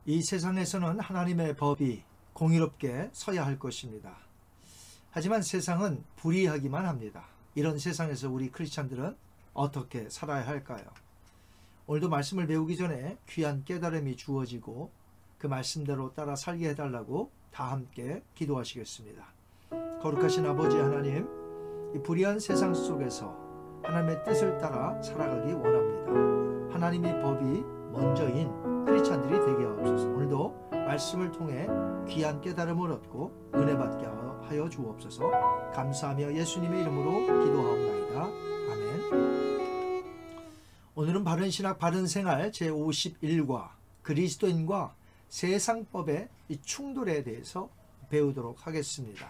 이 세상에서는 하나님의 법이 공의롭게 서야 할 것입니다. 하지만 세상은 불의하기만 합니다. 이런 세상에서 우리 크리스찬들은 어떻게 살아야 할까요? 오늘도 말씀을 배우기 전에 귀한 깨달음이 주어지고 그 말씀대로 따라 살게 해달라고 다 함께 기도하시겠습니다. 거룩하신 아버지 하나님, 이 불의한 세상 속에서 하나님의 뜻을 따라 살아가기 원합니다. 하나님의 법이 먼저인 크리스찬들이 되게 하옵소서. 오늘도 말씀을 통해 귀한 깨달음을 얻고 은혜 받게 하여 주옵소서. 감사하며 예수님의 이름으로 기도하옵나이다. 아멘. 오늘은 바른 신학 바른 생활 제51과 그리스도인과 세상법의 이 충돌에 대해서 배우도록 하겠습니다.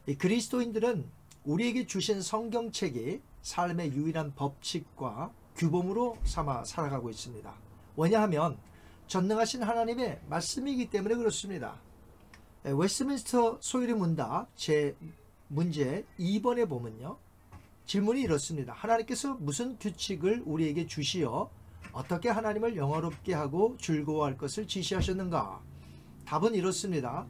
이 그리스도인들은 우리에게 주신 성경책이 삶의 유일한 법칙과 규범으로 삼아 살아가고 있습니다. 왜냐하면 전능하신 하나님의 말씀이기 때문에 그렇습니다. 웨스트민스터 소율의 문답 제 문제 2번에 보면요, 질문이 이렇습니다. 하나님께서 무슨 규칙을 우리에게 주시어 어떻게 하나님을 영화롭게 하고 즐거워할 것을 지시하셨는가? 답은 이렇습니다.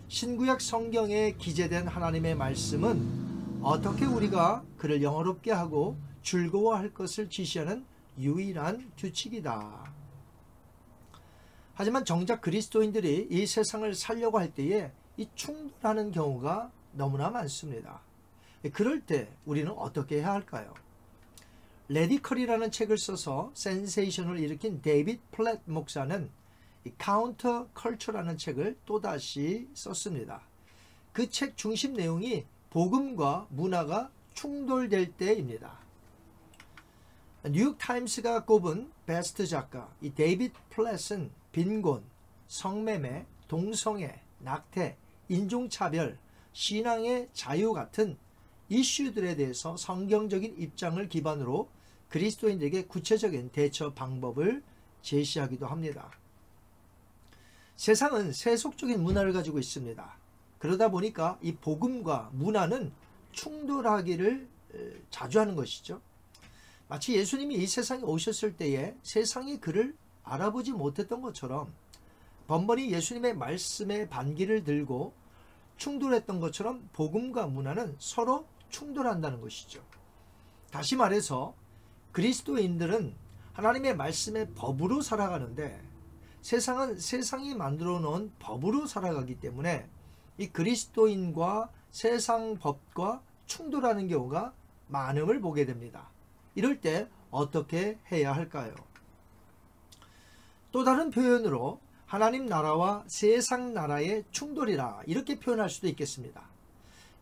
신구약 성경에 기재된 하나님의 말씀은 어떻게 우리가 그를 영화롭게 하고 즐거워할 것을 지시하는 유일한 규칙이다. 하지만 정작 그리스도인들이 이 세상을 살려고 할 때에 이 충돌하는 경우가 너무나 많습니다. 그럴 때 우리는 어떻게 해야 할까요? 레디컬이라는 책을 써서 센세이션을 일으킨 데이빗 플랫 목사는 이 카운터 컬처라는 책을 또다시 썼습니다. 그 책 중심 내용이 복음과 문화가 충돌될 때입니다. 뉴욕타임스가 꼽은 베스트 작가 이 데이빗 플랫은 빈곤, 성매매, 동성애, 낙태, 인종차별, 신앙의 자유 같은 이슈들에 대해서 성경적인 입장을 기반으로 그리스도인들에게 구체적인 대처 방법을 제시하기도 합니다. 세상은 세속적인 문화를 가지고 있습니다. 그러다 보니까 이 복음과 문화는 충돌하기를 자주 하는 것이죠. 마치 예수님이 이 세상에 오셨을 때에 세상이 그를 알아보지 못했던 것처럼 번번이 예수님의 말씀에 반기를 들고 충돌했던 것처럼 복음과 문화는 서로 충돌한다는 것이죠. 다시 말해서 그리스도인들은 하나님의 말씀의 법으로 살아가는데 세상은 세상이 만들어 놓은 법으로 살아가기 때문에 이 그리스도인과 세상 법과 충돌하는 경우가 많음을 보게 됩니다. 이럴 때 어떻게 해야 할까요? 또 다른 표현으로 하나님 나라와 세상 나라의 충돌이라 이렇게 표현할 수도 있겠습니다.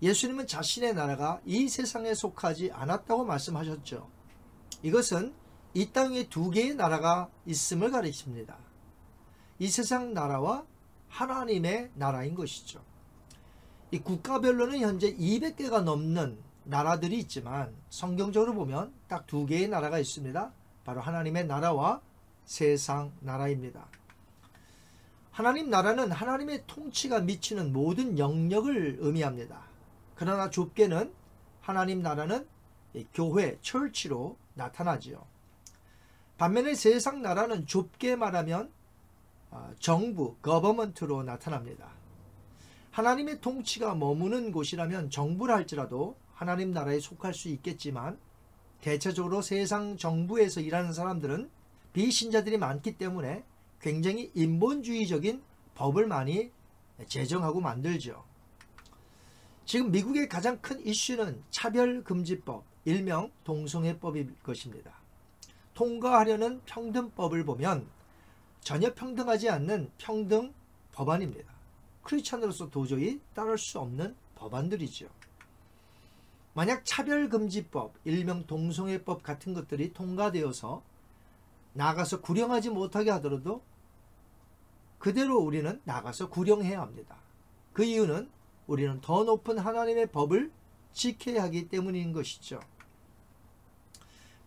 예수님은 자신의 나라가 이 세상에 속하지 않았다고 말씀하셨죠. 이것은 이 땅에 두 개의 나라가 있음을 가리킵니다. 이 세상 나라와 하나님의 나라인 것이죠. 이 국가별로는 현재 200개가 넘는 나라들이 있지만 성경적으로 보면 딱 두 개의 나라가 있습니다. 바로 하나님의 나라와 세상 나라입니다. 하나님 나라는 하나님의 통치가 미치는 모든 영역을 의미합니다. 그러나 좁게는 하나님 나라는 교회, 철치로 나타나지요. 반면에 세상 나라는 좁게 말하면 정부, 거버먼트로 나타납니다. 하나님의 통치가 머무는 곳이라면 정부라 할지라도 하나님 나라에 속할 수 있겠지만 대체적으로 세상 정부에서 일하는 사람들은 비신자들이 많기 때문에 굉장히 인본주의적인 법을 많이 제정하고 만들죠. 지금 미국의 가장 큰 이슈는 차별금지법, 일명 동성애법일 것입니다. 통과하려는 평등법을 보면 전혀 평등하지 않는 평등 법안입니다. 크리스찬으로서 도저히 따를 수 없는 법안들이죠. 만약 차별금지법, 일명 동성애법 같은 것들이 통과되어서 나가서 구령하지 못하게 하더라도 그대로 우리는 나가서 구령해야 합니다. 그 이유는 우리는 더 높은 하나님의 법을 지켜야 하기 때문인 것이죠.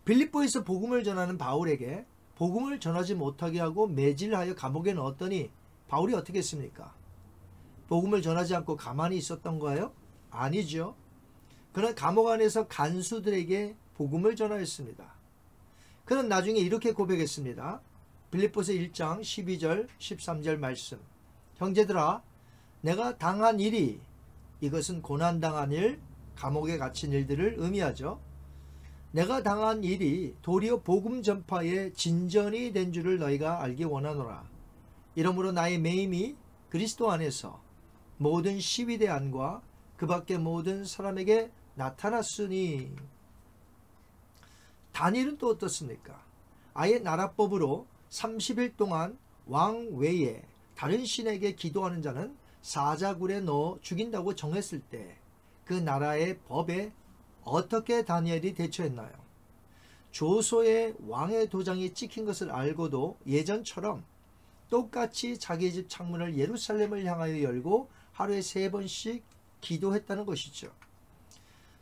빌립보에서 복음을 전하는 바울에게 복음을 전하지 못하게 하고 매질하여 감옥에 넣었더니 바울이 어떻게 했습니까? 복음을 전하지 않고 가만히 있었던 거예요? 아니죠. 그는 감옥 안에서 간수들에게 복음을 전하였습니다. 그는 나중에 이렇게 고백했습니다. 빌립보서 1장 12절 13절 말씀. 형제들아, 내가 당한 일이, 이것은 고난당한 일, 감옥에 갇힌 일들을 의미하죠. 내가 당한 일이 도리어 복음 전파의 진전이 된 줄을 너희가 알기 원하노라. 이러므로 나의 매임이 그리스도 안에서 모든 시위대 안과 그 밖의 모든 사람에게 나타났으니. 다니엘은 또 어떻습니까? 아예 나라법으로 30일 동안 왕 외에 다른 신에게 기도하는 자는 사자굴에 넣어 죽인다고 정했을 때 그 나라의 법에 어떻게 다니엘이 대처했나요? 조소의 왕의 도장이 찍힌 것을 알고도 예전처럼 똑같이 자기 집 창문을 예루살렘을 향하여 열고 하루에 3번씩 기도했다는 것이죠.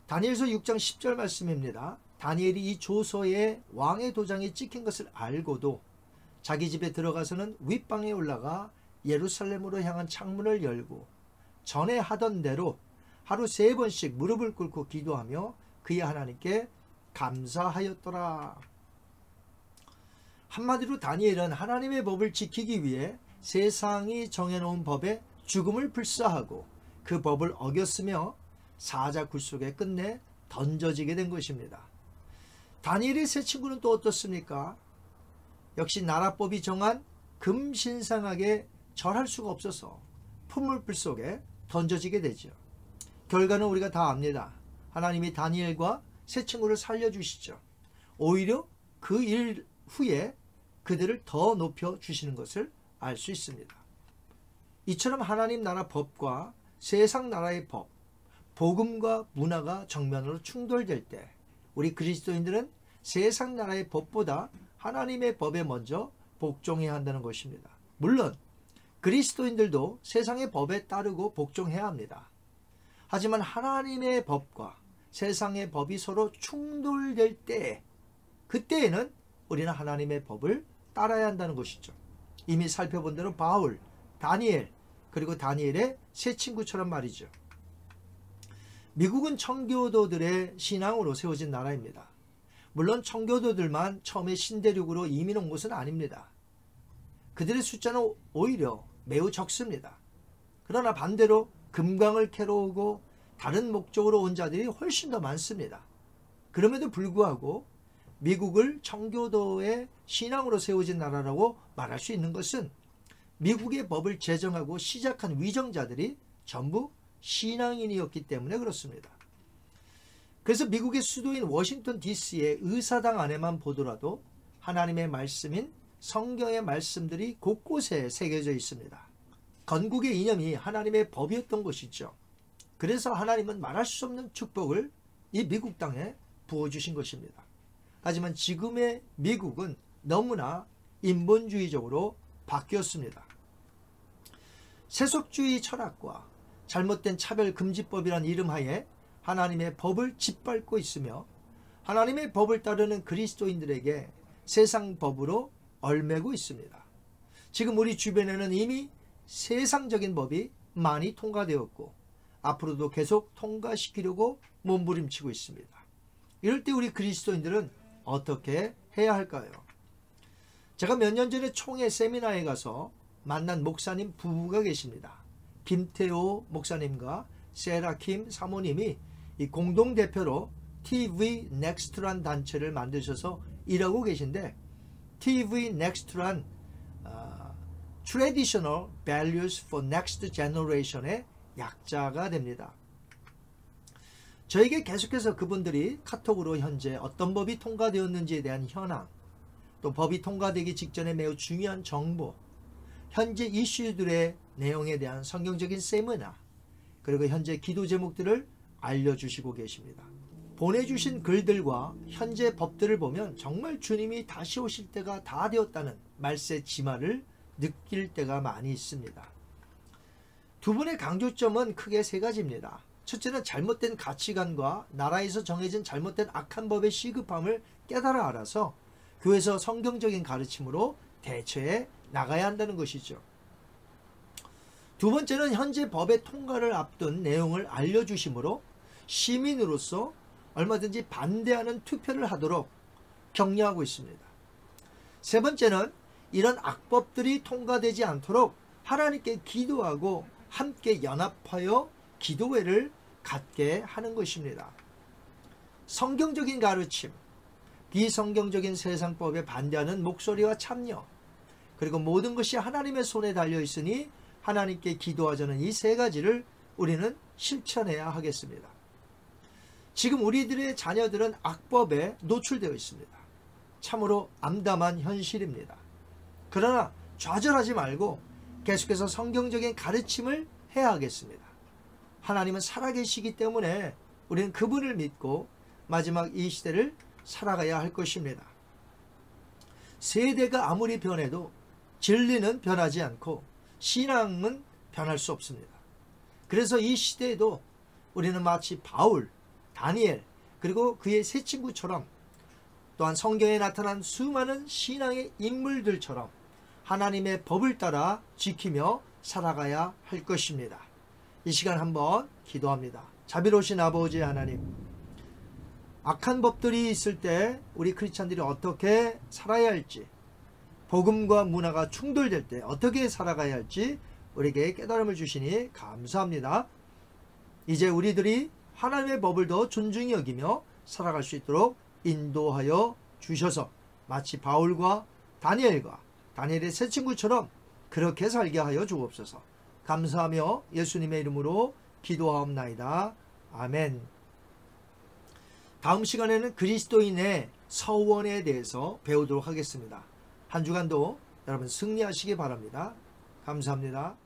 다니엘서 6장 10절 말씀입니다. 다니엘이 이 조서에 왕의 도장이 찍힌 것을 알고도 자기 집에 들어가서는 윗방에 올라가 예루살렘으로 향한 창문을 열고 전에 하던 대로 하루 3번씩 무릎을 꿇고 기도하며 그의 하나님께 감사하였더라. 한마디로 다니엘은 하나님의 법을 지키기 위해 세상이 정해놓은 법에 죽음을 불사하고 그 법을 어겼으며 사자굴 속에 끝내 던져지게 된 것입니다. 다니엘의 세 친구는 또 어떻습니까? 역시 나라법이 정한 금신상하게 절할 수가 없어서 풀물불 속에 던져지게 되죠. 결과는 우리가 다 압니다. 하나님이 다니엘과 세 친구를 살려주시죠. 오히려 그 일 후에 그들을 더 높여주시는 것을 알 수 있습니다. 이처럼 하나님 나라 법과 세상 나라의 법, 복음과 문화가 정면으로 충돌될 때 우리 그리스도인들은 세상 나라의 법보다 하나님의 법에 먼저 복종해야 한다는 것입니다. 물론 그리스도인들도 세상의 법에 따르고 복종해야 합니다. 하지만 하나님의 법과 세상의 법이 서로 충돌될 때, 그때에는 우리는 하나님의 법을 따라야 한다는 것이죠. 이미 살펴본 대로 바울, 다니엘, 그리고 다니엘의 세 친구처럼 말이죠. 미국은 청교도들의 신앙으로 세워진 나라입니다. 물론 청교도들만 처음에 신대륙으로 이민 온 것은 아닙니다. 그들의 숫자는 오히려 매우 적습니다. 그러나 반대로 금광을 캐러 오고 다른 목적으로 온 자들이 훨씬 더 많습니다. 그럼에도 불구하고 미국을 청교도의 신앙으로 세워진 나라라고 말할 수 있는 것은 미국의 법을 제정하고 시작한 위정자들이 전부 신앙인이었기 때문에 그렇습니다. 그래서 미국의 수도인 워싱턴 DC의 의사당 안에만 보더라도 하나님의 말씀인 성경의 말씀들이 곳곳에 새겨져 있습니다. 건국의 이념이 하나님의 법이었던 것이죠. 그래서 하나님은 말할 수 없는 축복을 이 미국 땅에 부어주신 것입니다. 하지만 지금의 미국은 너무나 인본주의적으로 바뀌었습니다. 세속주의 철학과 잘못된 차별금지법이란 이름하에 하나님의 법을 짓밟고 있으며 하나님의 법을 따르는 그리스도인들에게 세상 법으로 얽매고 있습니다. 지금 우리 주변에는 이미 세상적인 법이 많이 통과되었고 앞으로도 계속 통과시키려고 몸부림치고 있습니다. 이럴 때 우리 그리스도인들은 어떻게 해야 할까요? 제가 몇 년 전에 총회 세미나에 가서 만난 목사님 부부가 계십니다. 김태호 목사님과 세라킴 사모님이 이 공동대표로 TV Next란 단체를 만드셔서 일하고 계신데, TV Next란 Traditional Values for Next Generation의 약자가 됩니다. 저에게 계속해서 그분들이 카톡으로 현재 어떤 법이 통과되었는지에 대한 현황, 또 법이 통과되기 직전에 매우 중요한 정보, 현재 이슈들의 내용에 대한 성경적인 세미나, 그리고 현재 기도 제목들을 알려주시고 계십니다. 보내주신 글들과 현재 법들을 보면 정말 주님이 다시 오실 때가 다 되었다는 말세 지마를 느낄 때가 많이 있습니다. 두 분의 강조점은 크게 세 가지입니다. 첫째는 잘못된 가치관과 나라에서 정해진 잘못된 악한 법의 시급함을 깨달아 알아서 교회에서 성경적인 가르침으로 대처해 나가야 한다는 것이죠. 두 번째는 현재 법의 통과를 앞둔 내용을 알려주심으로 시민으로서 얼마든지 반대하는 투표를 하도록 격려하고 있습니다. 세 번째는 이런 악법들이 통과되지 않도록 하나님께 기도하고 함께 연합하여 기도회를 갖게 하는 것입니다. 성경적인 가르침, 비성경적인 세상법에 반대하는 목소리와 참여, 그리고 모든 것이 하나님의 손에 달려 있으니 하나님께 기도하자는 이 세 가지를 우리는 실천해야 하겠습니다. 지금 우리들의 자녀들은 악법에 노출되어 있습니다. 참으로 암담한 현실입니다. 그러나 좌절하지 말고 계속해서 성경적인 가르침을 해야 하겠습니다. 하나님은 살아계시기 때문에 우리는 그분을 믿고 마지막 이 시대를 살아가야 할 것입니다. 세대가 아무리 변해도 진리는 변하지 않고 신앙은 변할 수 없습니다. 그래서 이 시대에도 우리는 마치 바울, 다니엘, 그리고 그의 세 친구처럼 또한 성경에 나타난 수많은 신앙의 인물들처럼 하나님의 법을 따라 지키며 살아가야 할 것입니다. 이 시간 한번 기도합니다. 자비로우신 아버지 하나님, 악한 법들이 있을 때 우리 크리스찬들이 어떻게 살아야 할지, 복음과 문화가 충돌될 때 어떻게 살아가야 할지 우리에게 깨달음을 주시니 감사합니다. 이제 우리들이 하나님의 법을 더 존중히 여기며 살아갈 수 있도록 인도하여 주셔서 마치 바울과 다니엘의 세 친구처럼 그렇게 살게 하여 주옵소서. 감사하며 예수님의 이름으로 기도하옵나이다. 아멘. 다음 시간에는 그리스도인의 서원에 대해서 배우도록 하겠습니다. 한 주간도 여러분 승리하시기 바랍니다. 감사합니다.